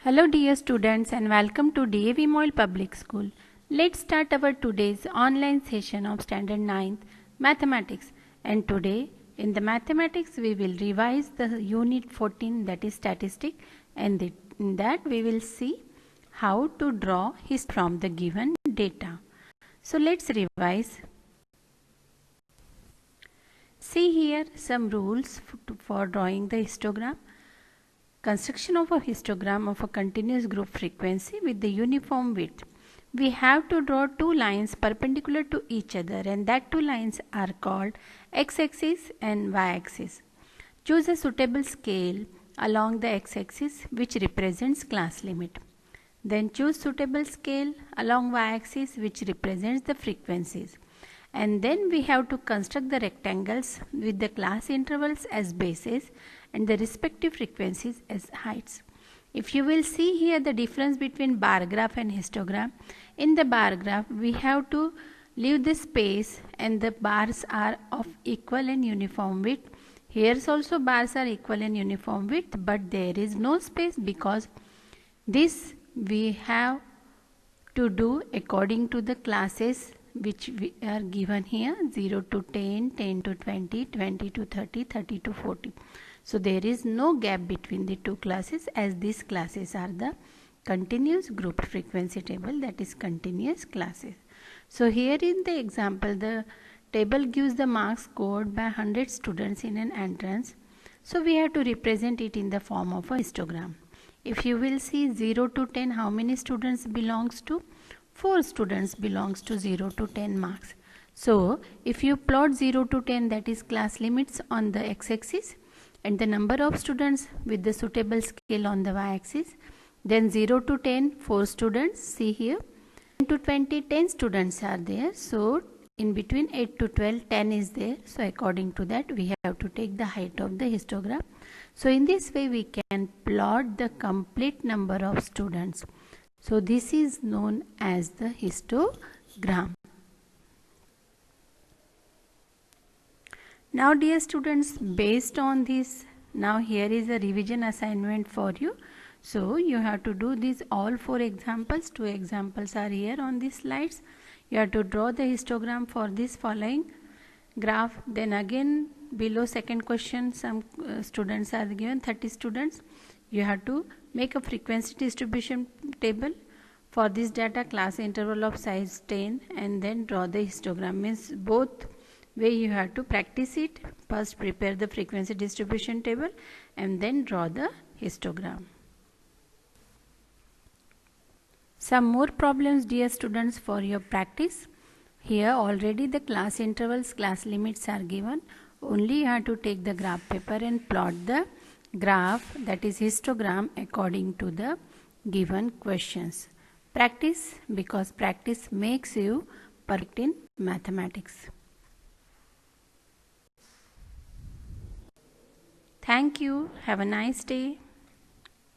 Hello dear students and welcome to DAV Moyle Public School. Let's start our today's online session of Standard 9th Mathematics. And today in the Mathematics we will revise the Unit 14, that is Statistic, and in that we will see how to draw histogram from the given data. So let's revise. See here some rules for drawing the histogram. Construction of a histogram of a continuous group frequency with the uniform width. We have to draw two lines perpendicular to each other, and that two lines are called x-axis and y-axis. Choose a suitable scale along the x-axis which represents class limit. Then choose suitable scale along y-axis which represents the frequencies. And then we have to construct the rectangles with the class intervals as bases and the respective frequencies as heights. If you will see here the difference between bar graph and histogram, in the bar graph we have to leave the space and the bars are of equal and uniform width. Here also bars are equal and uniform width, but there is no space because this we have to do according to the classes which we are given here, 0 to 10, 10 to 20, 20 to 30, 30 to 40. So there is no gap between the two classes, as these classes are the continuous group frequency table, that is continuous classes. So here in the example the table gives the marks scored by 100 students in an entrance. So we have to represent it in the form of a histogram. If you will see 0 to 10, how many students belongs to? 4 students belongs to 0 to 10 marks. So if you plot 0 to 10, that is class limits on the x-axis and the number of students with the suitable scale on the y-axis, then 0 to 10 4 students, see here, 10 to 20 10 students are there. So in between 8 to 12 10 is there. So according to that we have to take the height of the histogram. So in this way we can plot the complete number of students. So this is known as the histogram. Now dear students, based on this, now here is a revision assignment for you. So you have to do these all 4 examples. 2 examples are here on these slides. You have to draw the histogram for this following graph. Then again below second question, some students are given, 30 students. You have to make a frequency distribution table for this data, class interval of size 10, and then draw the histogram. Means both way you have to practice it. First prepare the frequency distribution table and then draw the histogram. Some more problems dear students for your practice. Here already the class intervals, class limits are given. Only you have to take the graph paper and plot the graph, that is histogram, according to the given questions. Practice, because practice makes you perfect in mathematics. Thank you. Have a nice day.